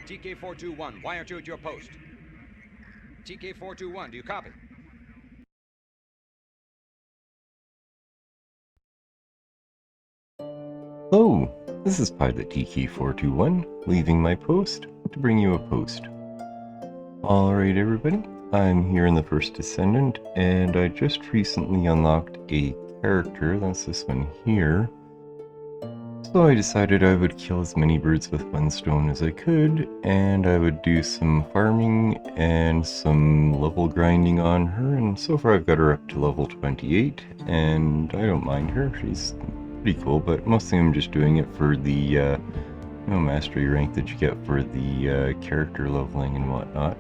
TK421, why aren't you at your post? TK421, do you copy? Hello, this is Pilot TK421, leaving my post to bring you a post. Alright everybody, I'm here in the First Descendant, and I just recently unlocked a character, that's this one here. So I decided I would kill as many birds with one stone as I could, and I would do some farming and some level grinding on her, and so far I've got her up to level 28, and I don't mind her, she's pretty cool, but mostly I'm just doing it for the mastery rank that you get for the character leveling and whatnot.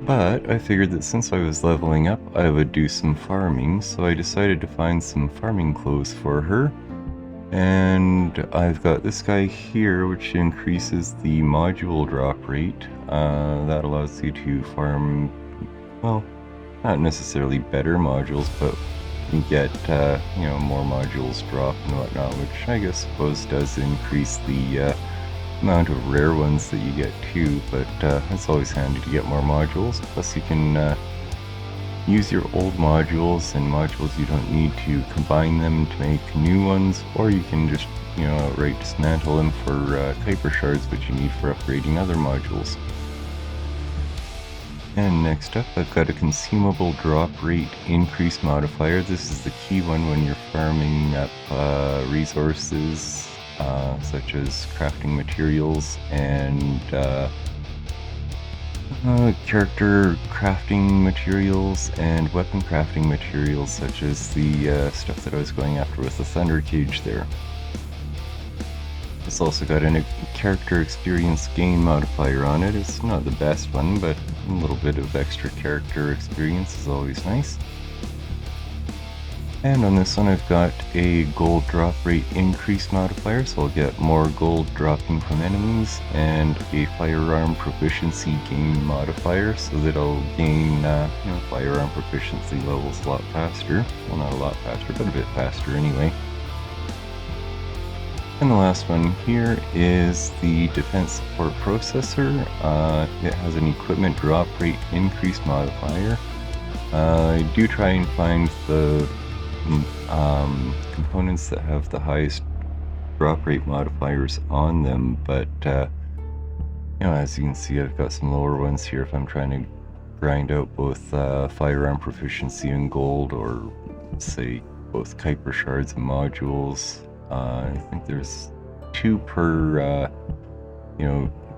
But I figured that since I was leveling up, I would do some farming, so I decided to find some farming clothes for her. And I've got this guy here, which increases the module drop rate. That allows you to farm, well, not necessarily better modules, but you get, more modules drop and whatnot, which I guess suppose does increase the amount of rare ones that you get too, but it's always handy to get more modules. Plus you can use your old modules and modules you don't need to combine them to make new ones, or you can just, outright dismantle them for Kuiper shards, which you need for upgrading other modules. And next up, I've got a consumable drop rate increase modifier. This is the key one when you're farming up resources, such as crafting materials and character crafting materials and weapon crafting materials, such as the stuff that I was going after with the thunder cage there. It's also got a character experience gain modifier on it. It's not the best one, but a little bit of extra character experience is always nice. And on this one I've got a gold drop rate increase modifier, so I'll get more gold dropping from enemies, and a firearm proficiency gain modifier, so that I'll gain firearm proficiency levels a lot faster. Well, not a lot faster, but a bit faster anyway. And the last one here is the defense support processor. It has an equipment drop rate increase modifier. I do try and find the components that have the highest drop rate modifiers on them, but as you can see, I've got some lower ones here if I'm trying to grind out both firearm proficiency and gold, or say both Kuiper shards and modules. I think there's 2 per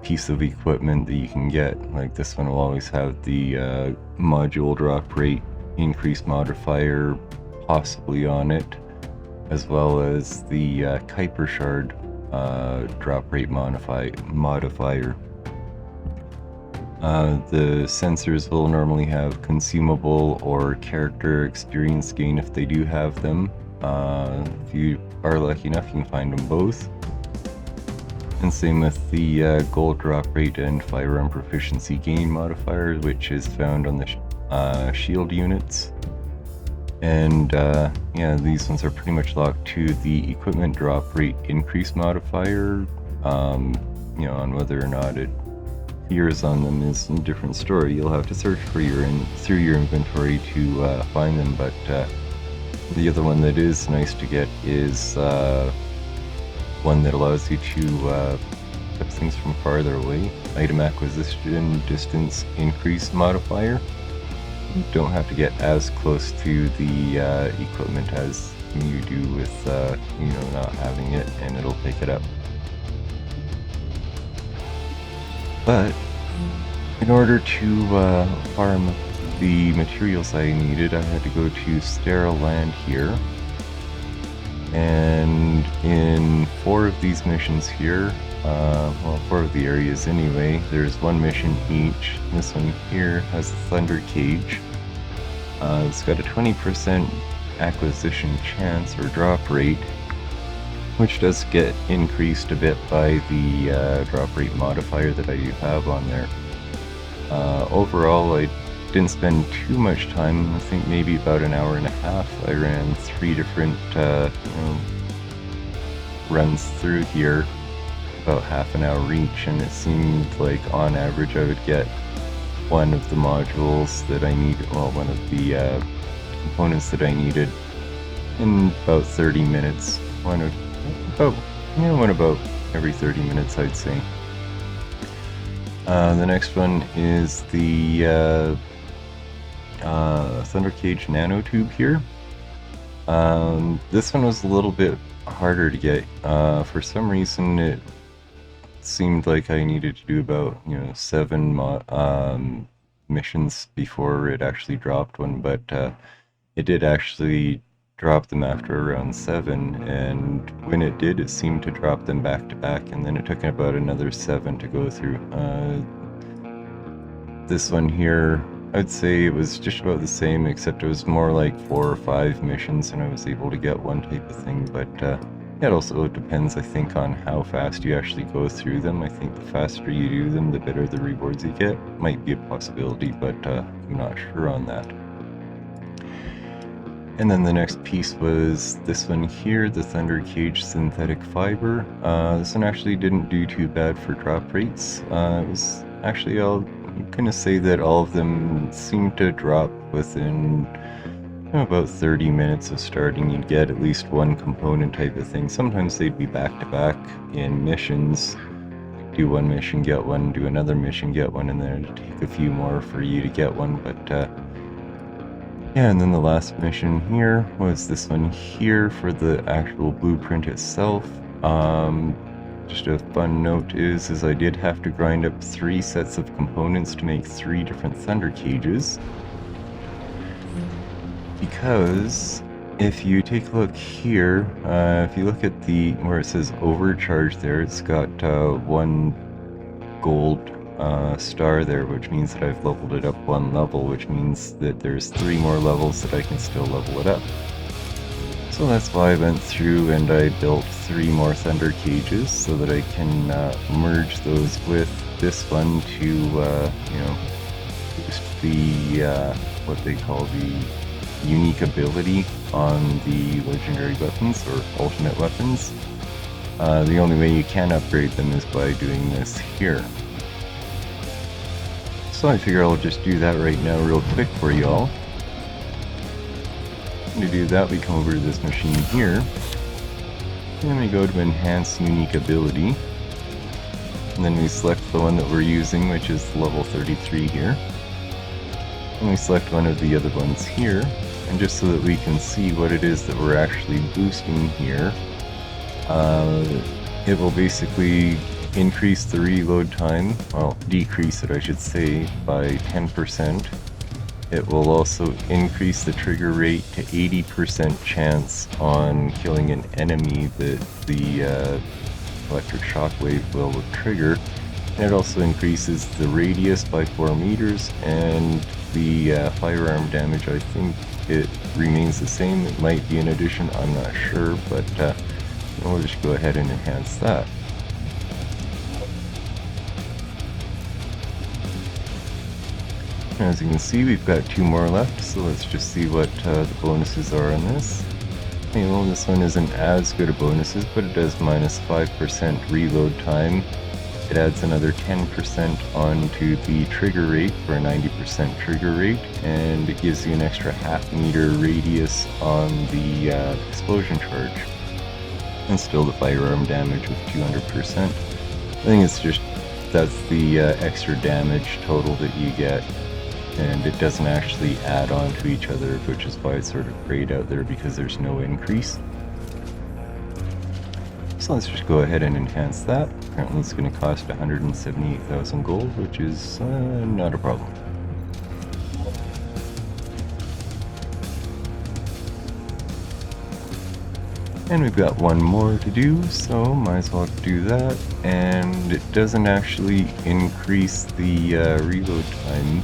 piece of equipment that you can get. Like this one will always have the module drop rate increase modifier possibly on it, as well as the Kuiper shard drop rate modifier. The sensors will normally have consumable or character experience gain if they do have them. If you are lucky enough, you can find them both. And same with the gold drop rate and firearm proficiency gain modifier, which is found on the shield units. And these ones are pretty much locked to the equipment drop rate increase modifier. On whether or not it appears on them is a different story. You'll have to search for through your inventory to find them, but the other one that is nice to get is one that allows you to put things from farther away. Item acquisition distance increase modifier. You don't have to get as close to the equipment as you do with not having it, and it'll pick it up. But in order to farm the materials I needed, I had to go to sterile land here, and in 4 of these missions here, 4 of the areas anyway, there's 1 mission each. This one here has the thunder cage. It's got a 20% acquisition chance or drop rate, which does get increased a bit by the drop rate modifier that I do have on there. Overall, I didn't spend too much time. I think maybe about an hour and a half. I ran 3 different runs through here, about half an hour each, and it seemed like on average I would get one of the modules that I needed, well, one of the components that I needed in about 30 minutes. One about every 30 minutes, I'd say. The next one is the Thunder Cage nanotube here. This one was a little bit harder to get. For some reason, it seemed like I needed to do about 7 missions before it actually dropped one, but it did actually drop them after around 7, and when it did, it seemed to drop them back to back, and then it took about another 7 to go through. This one here, I'd say it was just about the same, except it was more like 4 or 5 missions and I was able to get one type of thing, but it also depends, I think, on how fast you actually go through them. I think the faster you do them, the better the rewards you get. Might be a possibility, but I'm not sure on that. And then the next piece was this one here, the Thunder Cage synthetic fiber. This one actually didn't do too bad for drop rates. It was actually, I'll kind of say that all of them seemed to drop within about 30 minutes of starting. You'd get at least one component type of thing. Sometimes they'd be back to back in missions. Do one mission, get one, do another mission, get one, and then it'd take a few more for you to get one, but yeah, and then the last mission here was this one here for the actual blueprint itself. Just a fun note is I did have to grind up 3 sets of components to make 3 different Thunder Cages. Because if you take a look here, if you look at the where it says overcharge there, it's got 1 gold star there, which means that I've leveled it up 1 level, which means that there's 3 more levels that I can still level it up. So that's why I went through and I built 3 more Thunder Cages so that I can merge those with this one to boost the what they call the unique ability on the legendary weapons or ultimate weapons. The only way you can upgrade them is by doing this here. So I figure I'll just do that right now real quick for you all. To do that, we come over to this machine here, and we go to enhance unique ability, and then we select the one that we're using, which is level 33 here, and we select one of the other ones here, and just so that we can see what it is that we're actually boosting here, it will basically increase the reload time, well, decrease it I should say, by 10%. It will also increase the trigger rate to 80% chance on killing an enemy that the electric shockwave will trigger. And it also increases the radius by 4 meters, and the firearm damage, I think it remains the same. It might be an addition, I'm not sure, but we'll just go ahead and enhance that. As you can see, we've got 2 more left, so let's just see what the bonuses are on this. Well, this one isn't as good of bonuses, but it does minus 5% reload time. It adds another 10% onto the trigger rate for a 90% trigger rate, and it gives you an extra half-meter radius on the explosion charge. And still the firearm damage with 200%. I think it's just, that's the extra damage total that you get. And it doesn't actually add on to each other, which is why it's sort of grayed out there, because there's no increase. So let's just go ahead and enhance that. Apparently it's going to cost 178,000 gold, which is not a problem. And we've got 1 more to do, so might as well do that. And it doesn't actually increase the reload time,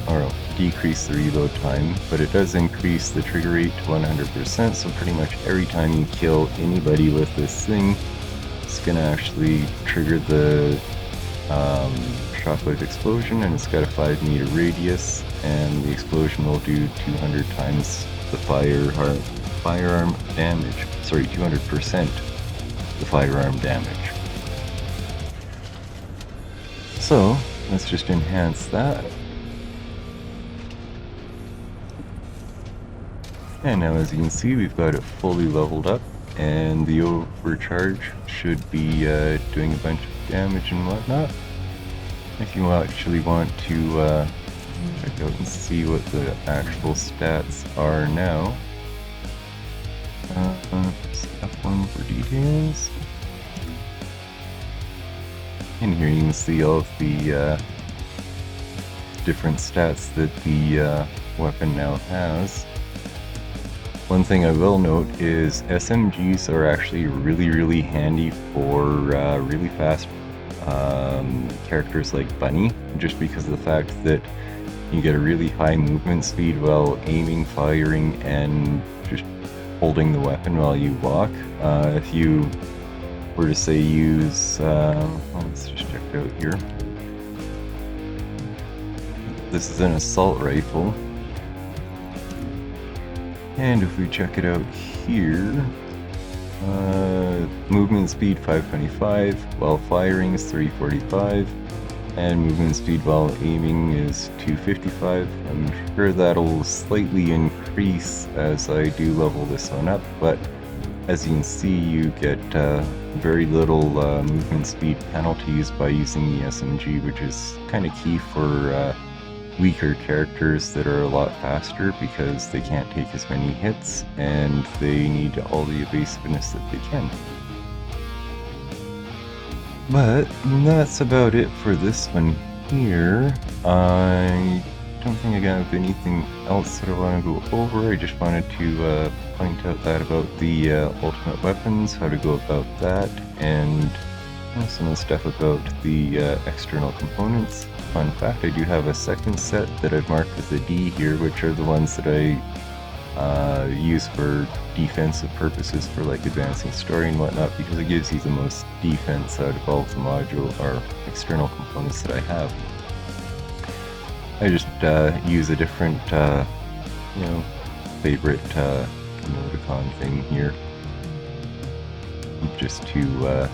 or decrease the reload time, but it does increase the trigger rate to 100%, so pretty much every time you kill anybody with this thing, it's going to actually trigger the shockwave explosion, and it's got a 5-meter radius, and the explosion will do 200 times the firearm damage, sorry, 200% the firearm damage. So let's just enhance that. And now as you can see, we've got it fully leveled up, and the overcharge should be doing a bunch of damage and whatnot. If you actually want to check out and see what the actual stats are now, F1 for details. And here you can see all of the different stats that the weapon now has. One thing I will note is SMGs are actually really handy for really fast characters like Bunny, just because of the fact that you get a really high movement speed while aiming, firing, and just holding the weapon while you walk. If you were to say use, let's just check it out here. This is an assault rifle. And if we check it out here, movement speed 525, while firing is 345, and movement speed while aiming is 255. I'm sure that'll slightly increase as I do level this one up, but as you can see, you get very little movement speed penalties by using the SMG, which is kind of key for weaker characters that are a lot faster because they can't take as many hits and they need all the evasiveness that they can. But that's about it for this one here. I don't think I have anything else that I want to go over. I just wanted to point out that about the ultimate weapons, how to go about that, and some of the stuff about the external components. Fun fact, I do have a second set that I've marked with a D here, which are the ones that I use for defensive purposes for like advancing story and whatnot, because it gives you the most defense out of all of the module or external components that I have. I just use a different, favorite emoticon thing here, just to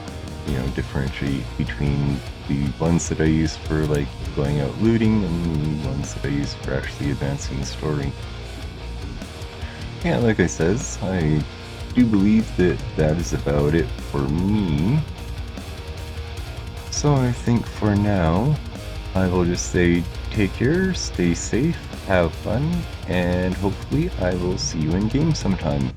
differentiate between the ones that I use for like going out looting and the ones that I use for actually advancing the story. Yeah, like I says, I do believe that that is about it for me. So I think for now, I will just say take care, stay safe, have fun, and hopefully I will see you in game sometime.